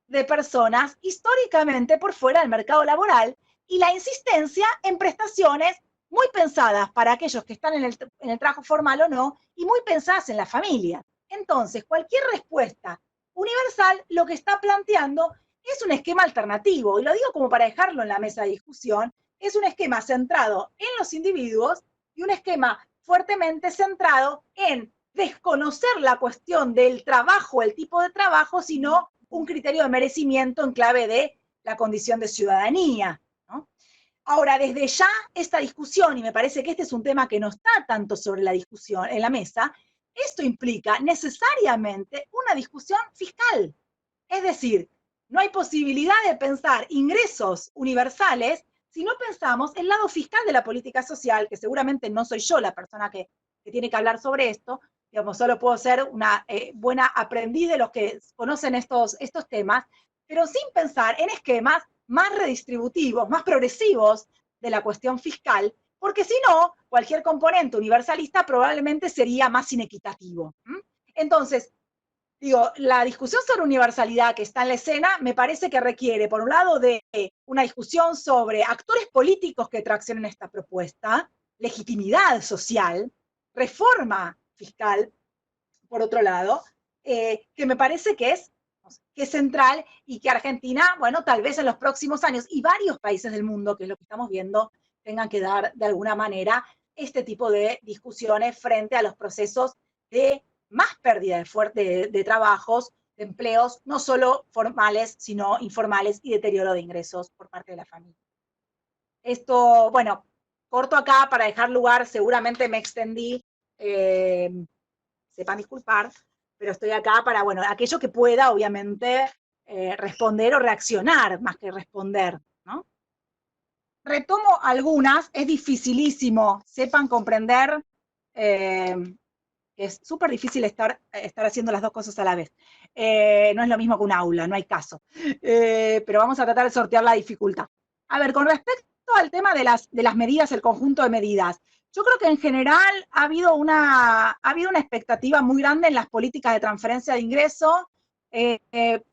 de personas históricamente por fuera del mercado laboral y la insistencia en prestaciones muy pensadas para aquellos que están en el trabajo formal o no, y muy pensadas en la familia. Entonces, cualquier respuesta universal lo que está planteando es un esquema alternativo, y lo digo como para dejarlo en la mesa de discusión, es un esquema centrado en los individuos y un esquema fuertemente centrado en desconocer la cuestión del trabajo, el tipo de trabajo, sino un criterio de merecimiento en clave de la condición de ciudadanía, ¿no? Ahora, desde ya esta discusión, y me parece que este es un tema que no está tanto sobre la discusión en la mesa, esto implica necesariamente una discusión fiscal. Es decir, no hay posibilidad de pensar ingresos universales si no pensamos el lado fiscal de la política social, que seguramente no soy yo la persona que tiene que hablar sobre esto, digamos, solo puedo ser una buena aprendiz de los que conocen estos temas, pero sin pensar en esquemas más redistributivos, más progresivos de la cuestión fiscal, porque si no, cualquier componente universalista probablemente sería más inequitativo. Entonces, digo, la discusión sobre universalidad que está en la escena me parece que requiere, por un lado, de una discusión sobre actores políticos que traccionen esta propuesta, legitimidad social, reforma fiscal, por otro lado, que me parece que es central, y que Argentina, bueno, tal vez en los próximos años, y varios países del mundo, que es lo que estamos viendo, tengan que dar de alguna manera este tipo de discusiones frente a los procesos de más pérdida de trabajos, de empleos, no solo formales, sino informales, y deterioro de ingresos por parte de la familia. Esto, bueno, corto acá para dejar lugar, seguramente me extendí, sepan disculpar, pero estoy acá para, bueno, aquello que pueda, obviamente, responder o reaccionar, más que responder, ¿no? Retomo algunas, es dificilísimo, sepan comprender, es súper difícil estar haciendo las dos cosas a la vez. No es lo mismo que un aula, no hay caso. Pero vamos a tratar de sortear la dificultad. A ver, con respecto al tema de las medidas, el conjunto de medidas, yo creo que en general ha habido una expectativa muy grande en las políticas de transferencia de ingreso.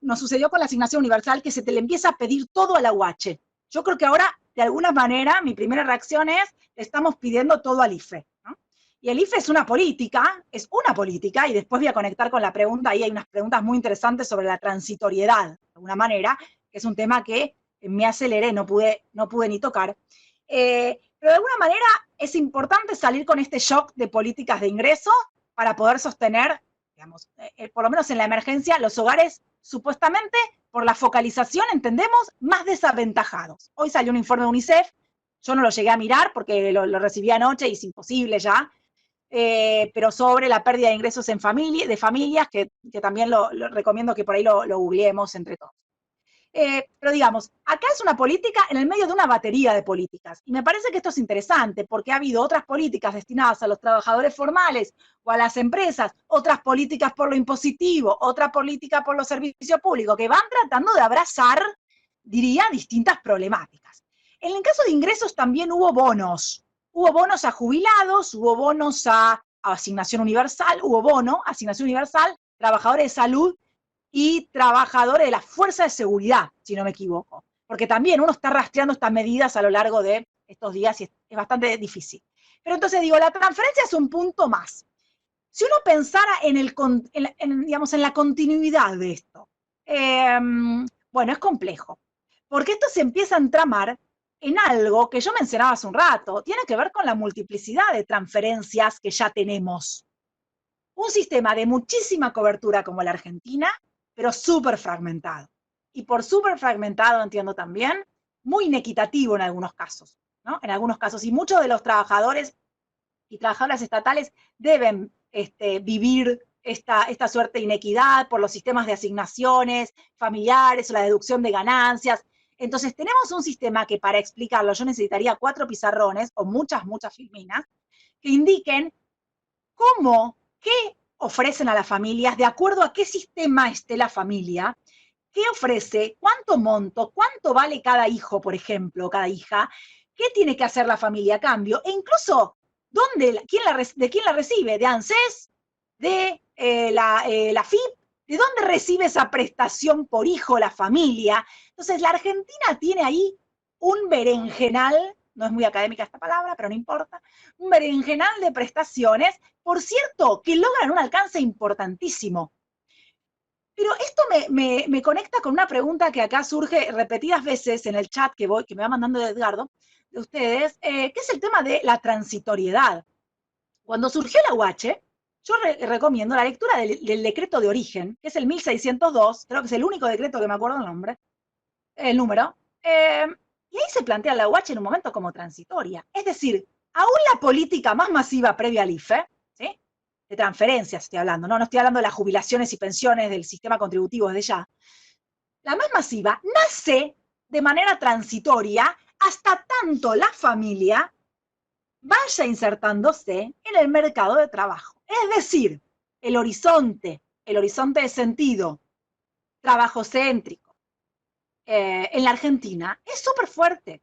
Nos sucedió con la asignación universal, que se te le empieza a pedir todo a la UH. Yo creo que ahora, de alguna manera, mi primera reacción es, le estamos pidiendo todo al IFE, ¿no? Y el IFE es una política, y después voy a conectar con la pregunta, ahí hay unas preguntas muy interesantes sobre la transitoriedad, de alguna manera, que es un tema que me aceleré, no pude ni tocar. Pero de alguna manera es importante salir con este shock de políticas de ingreso para poder sostener, digamos, por lo menos en la emergencia, los hogares supuestamente, por la focalización, entendemos, más desaventajados. Hoy salió un informe de UNICEF, yo no lo llegué a mirar porque lo recibí anoche y es imposible ya, pero sobre la pérdida de ingresos de familias, que también lo recomiendo que por ahí lo googleemos entre todos. Pero digamos, acá es una política en el medio de una batería de políticas, y me parece que esto es interesante, porque ha habido otras políticas destinadas a los trabajadores formales o a las empresas, otras políticas por lo impositivo, otra política por los servicios públicos, que van tratando de abrazar, diría, distintas problemáticas. En el caso de ingresos también hubo bonos. Hubo bonos a jubilados, hubo bonos a asignación universal, asignación universal, trabajadores de salud y trabajadores de la fuerza de seguridad, si no me equivoco. Porque también uno está rastreando estas medidas a lo largo de estos días y es bastante difícil. Pero entonces digo, la transferencia es un punto más. Si uno pensara digamos, en la continuidad de esto, bueno, es complejo, porque esto se empieza a entramar en algo que yo mencionaba hace un rato, tiene que ver con la multiplicidad de transferencias que ya tenemos. Un sistema de muchísima cobertura como la Argentina, pero súper fragmentado. Y por súper fragmentado entiendo también muy inequitativo en algunos casos, ¿no? En algunos casos, y muchos de los trabajadores y trabajadoras estatales deben vivir esta suerte de inequidad por los sistemas de asignaciones familiares o la deducción de ganancias. Entonces tenemos un sistema que para explicarlo yo necesitaría 4 pizarrones o muchas filminas que indiquen qué ofrecen a las familias, de acuerdo a qué sistema esté la familia, qué ofrece, cuánto monto, cuánto vale cada hijo, por ejemplo, cada hija, qué tiene que hacer la familia a cambio, e incluso de quién la recibe, de ANSES, de la FIP, ¿de dónde recibe esa prestación por hijo la familia? Entonces, la Argentina tiene ahí un berenjenal, no es muy académica esta palabra, pero no importa, un berenjenal de prestaciones, por cierto, que logran un alcance importantísimo. Pero esto me conecta con una pregunta que acá surge repetidas veces en el chat que me va mandando Edgardo, de ustedes, que es el tema de la transitoriedad. Cuando surgió la UH, yo recomiendo la lectura del decreto de origen, que es el 1602, creo que es el único decreto que me acuerdo el número, y ahí se plantea la UH en un momento como transitoria. Es decir, aún la política más masiva previa al IFE, ¿sí?, de transferencias estoy hablando, no estoy hablando de las jubilaciones y pensiones del sistema contributivo desde ya, la más masiva nace de manera transitoria hasta tanto la familia vaya insertándose en el mercado de trabajo. Es decir, el horizonte de sentido trabajocéntrico en la Argentina es súper fuerte,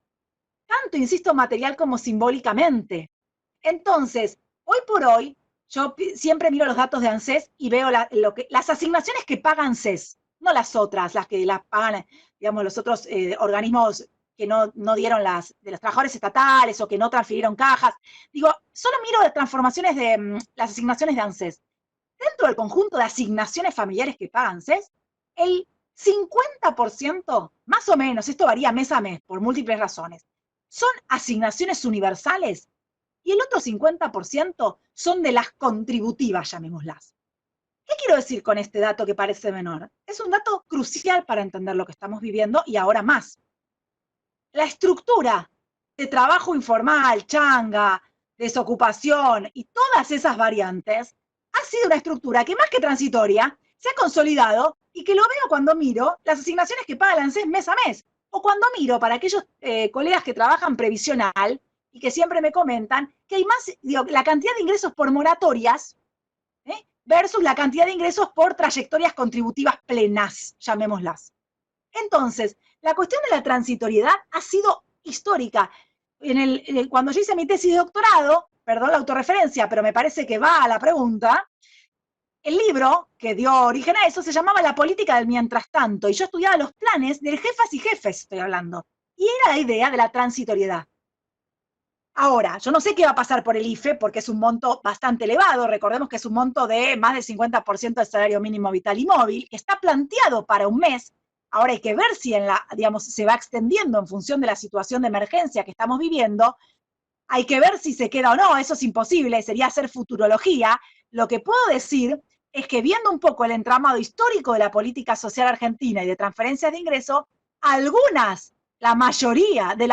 tanto, insisto, material como simbólicamente. Entonces, hoy por hoy, yo siempre miro los datos de ANSES y veo las asignaciones que paga ANSES, no las otras, las que las pagan, digamos, los otros organismos que no dieron de los trabajadores estatales o que no transfirieron cajas. Digo, solo miro las transformaciones de las asignaciones de ANSES. Dentro del conjunto de asignaciones familiares que paga ANSES, el 50%, más o menos, esto varía mes a mes por múltiples razones, son asignaciones universales y el otro 50% son de las contributivas, llamémoslas. ¿Qué quiero decir con este dato que parece menor? Es un dato crucial para entender lo que estamos viviendo y ahora más. La estructura de trabajo informal, changa, desocupación y todas esas variantes ha sido una estructura que más que transitoria se ha consolidado y que lo veo cuando miro las asignaciones que paga la ANSES mes a mes o cuando miro para aquellos colegas que trabajan previsional y que siempre me comentan que hay más, digo, la cantidad de ingresos por moratorias versus la cantidad de ingresos por trayectorias contributivas plenas, llamémoslas. Entonces, la cuestión de la transitoriedad ha sido histórica. Cuando yo hice mi tesis de doctorado, perdón la autorreferencia, pero me parece que va a la pregunta, el libro que dio origen a eso se llamaba La política del mientras tanto, y yo estudiaba los planes de jefas y jefes, estoy hablando, y era la idea de la transitoriedad. Ahora, yo no sé qué va a pasar por el IFE, porque es un monto bastante elevado, recordemos que es un monto de más del 50% del salario mínimo vital y móvil, que está planteado para un mes. Ahora hay que ver si se va extendiendo en función de la situación de emergencia que estamos viviendo. Hay que ver si se queda o no, eso es imposible, sería hacer futurología. Lo que puedo decir es que viendo un poco el entramado histórico de la política social argentina y de transferencias de ingreso, la mayoría de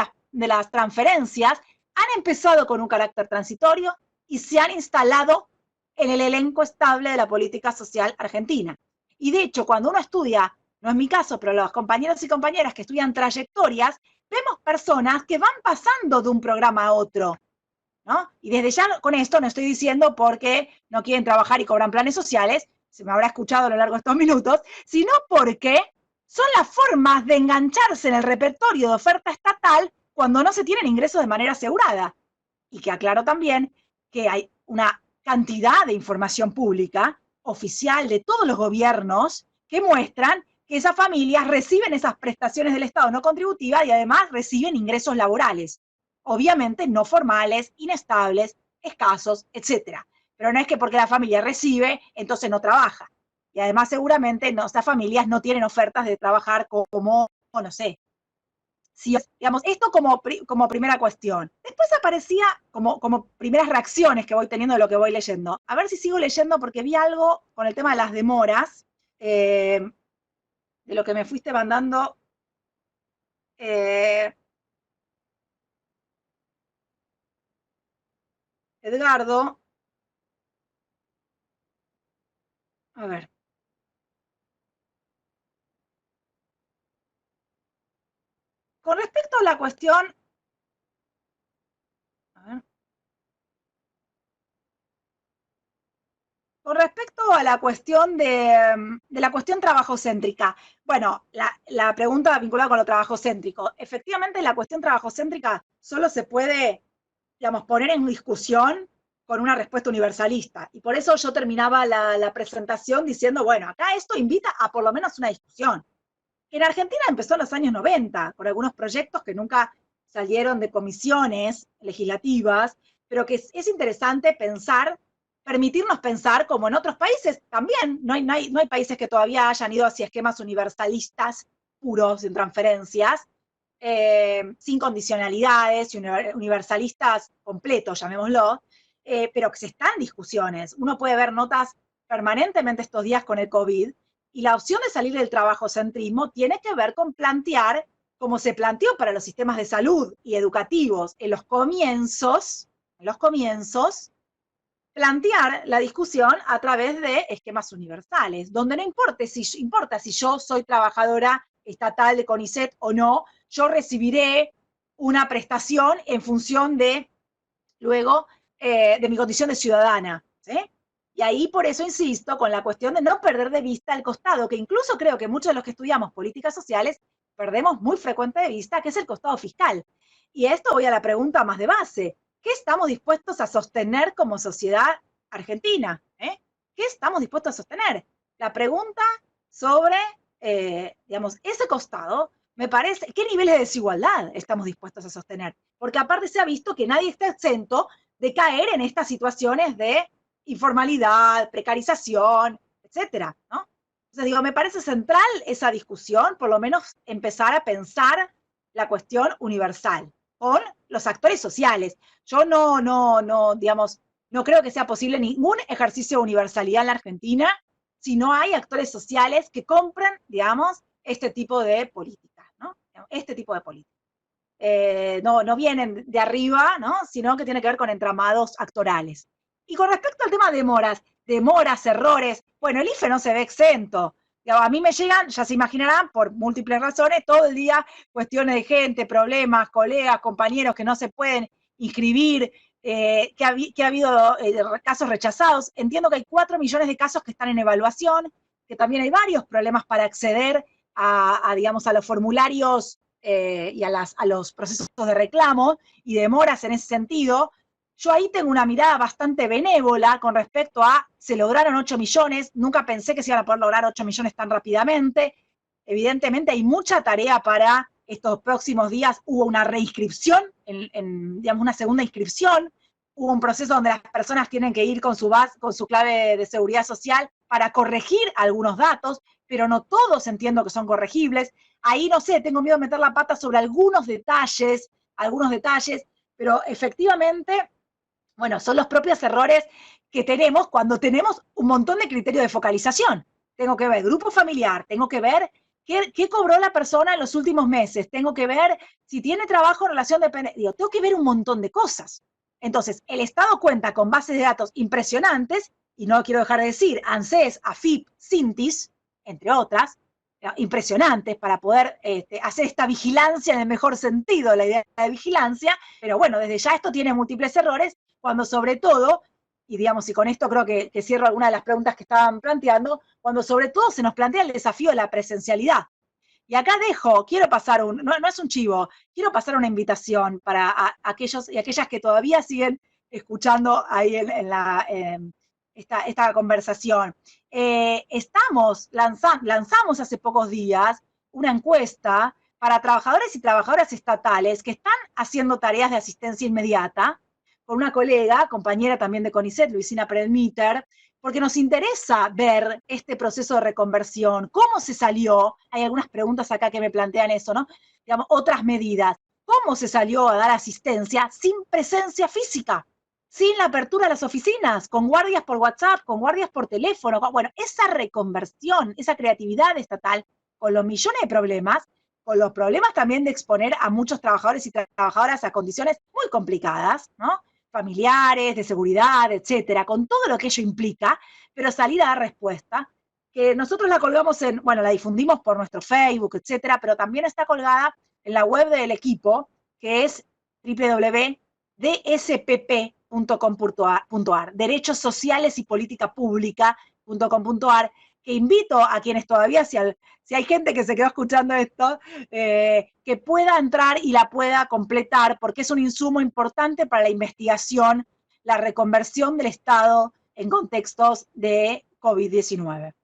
las transferencias han empezado con un carácter transitorio y se han instalado en el elenco estable de la política social argentina. Y de hecho, cuando uno estudia, no es mi caso, pero los compañeros y compañeras que estudian trayectorias, vemos personas que van pasando de un programa a otro, ¿no? Y desde ya con esto no estoy diciendo porque no quieren trabajar y cobran planes sociales, se me habrá escuchado a lo largo de estos minutos, sino porque son las formas de engancharse en el repertorio de oferta estatal cuando no se tienen ingresos de manera asegurada. Y que aclaro también que hay una cantidad de información pública, oficial, de todos los gobiernos, que muestran que esas familias reciben esas prestaciones del Estado no contributivas y además reciben ingresos laborales, obviamente no formales, inestables, escasos, etc. Pero no es que porque la familia recibe, entonces no trabaja. Y además seguramente estas familias no tienen ofertas de trabajar como, no sé, si, digamos, esto como primera cuestión. Después aparecía como primeras reacciones que voy teniendo de lo que voy leyendo. A ver si sigo leyendo porque vi algo con el tema de las demoras, de lo que me fuiste mandando. Edgardo. A ver. Con respecto a la cuestión... A ver. Con respecto a la cuestión de la cuestión trabajocéntrica, bueno, la pregunta vinculada con lo trabajocéntrico, efectivamente la cuestión trabajocéntrica solo se puede, digamos, poner en discusión con una respuesta universalista, y por eso yo terminaba la presentación diciendo, bueno, acá esto invita a por lo menos una discusión. En Argentina empezó en los años 90, con algunos proyectos que nunca salieron de comisiones legislativas, pero que es interesante pensar, permitirnos pensar como en otros países también. No hay países que todavía hayan ido hacia esquemas universalistas puros, sin transferencias, sin condicionalidades, y universalistas completos, llamémoslo, pero que se están en discusiones. Uno puede ver notas permanentemente estos días con el COVID, y la opción de salir del trabajocentrismo tiene que ver con plantear, como se planteó para los sistemas de salud y educativos en los comienzos, plantear la discusión a través de esquemas universales, donde no importa si yo soy trabajadora estatal de CONICET o no, yo recibiré una prestación en función de, luego, de mi condición de ciudadana, ¿sí? Y ahí por eso insisto con la cuestión de no perder de vista el costado, que incluso creo que muchos de los que estudiamos políticas sociales perdemos muy frecuente de vista, que es el costado fiscal. Y a esto voy a la pregunta más de base. ¿Qué estamos dispuestos a sostener como sociedad argentina? ¿Qué estamos dispuestos a sostener? La pregunta sobre, digamos, ese costado, me parece, ¿qué niveles de desigualdad estamos dispuestos a sostener? Porque aparte se ha visto que nadie está exento de caer en estas situaciones de informalidad, precarización, etcétera, ¿no? Entonces digo, me parece central esa discusión, por lo menos empezar a pensar la cuestión universal con los actores sociales. Yo digamos, no creo que sea posible ningún ejercicio de universalidad en la Argentina si no hay actores sociales que compren, digamos, este tipo de políticas, ¿no? Este tipo de políticas. No vienen de arriba, ¿no? Sino que tiene que ver con entramados actorales. Y con respecto al tema de demoras, errores, bueno, el IFE no se ve exento. A mí me llegan, ya se imaginarán, por múltiples razones, todo el día cuestiones de gente, problemas, colegas, compañeros que no se pueden inscribir, que ha habido casos rechazados. Entiendo que hay 4 millones de casos que están en evaluación, que también hay varios problemas para acceder digamos, a los formularios y a los procesos de reclamo y demoras en ese sentido. Yo ahí tengo una mirada bastante benévola con respecto a, se lograron 8 millones, nunca pensé que se iban a poder lograr 8 millones tan rápidamente. Evidentemente hay mucha tarea para estos próximos días. Hubo una reinscripción, digamos, una segunda inscripción. Hubo un proceso donde las personas tienen que ir con su clave de seguridad social para corregir algunos datos, pero no todos entiendo que son corregibles. Ahí, no sé, tengo miedo de meter la pata sobre algunos detalles, pero efectivamente, bueno, son los propios errores que tenemos cuando tenemos un montón de criterios de focalización. Tengo que ver grupo familiar, tengo que ver qué cobró la persona en los últimos meses, tengo que ver si tiene trabajo en relación de dependencia, tengo que ver un montón de cosas. Entonces, el Estado cuenta con bases de datos impresionantes, y no quiero dejar de decir, ANSES, AFIP, Sintis, entre otras, impresionantes para poder hacer esta vigilancia en el mejor sentido de la idea de vigilancia, pero bueno, desde ya esto tiene múltiples errores, cuando sobre todo, y digamos, y con esto creo que cierro algunas de las preguntas que estaban planteando, cuando sobre todo se nos plantea el desafío de la presencialidad. Y acá quiero pasar no es un chivo, quiero pasar una invitación para aquellos y aquellas que todavía siguen escuchando ahí esta conversación. Lanzamos hace pocos días una encuesta para trabajadores y trabajadoras estatales que están haciendo tareas de asistencia inmediata, con una colega, compañera también de CONICET, Luisina Perelmiter, porque nos interesa ver este proceso de reconversión, cómo se salió, hay algunas preguntas acá que me plantean eso, ¿no? Digamos, otras medidas, cómo se salió a dar asistencia sin presencia física, sin la apertura de las oficinas, con guardias por WhatsApp, con guardias por teléfono, bueno, esa reconversión, esa creatividad estatal, con los millones de problemas, con los problemas también de exponer a muchos trabajadores y trabajadoras a condiciones muy complicadas, ¿no? Familiares, de seguridad, etcétera, con todo lo que ello implica, pero salir a dar respuesta, que nosotros la colgamos la difundimos por nuestro Facebook, etcétera, pero también está colgada en la web del equipo, que es www.dspp.com.ar, derechos sociales y política pública.com.ar, que invito a quienes todavía, si hay gente que se quedó escuchando esto, que pueda entrar y la pueda completar, porque es un insumo importante para la investigación, la reconversión del Estado en contextos de COVID-19.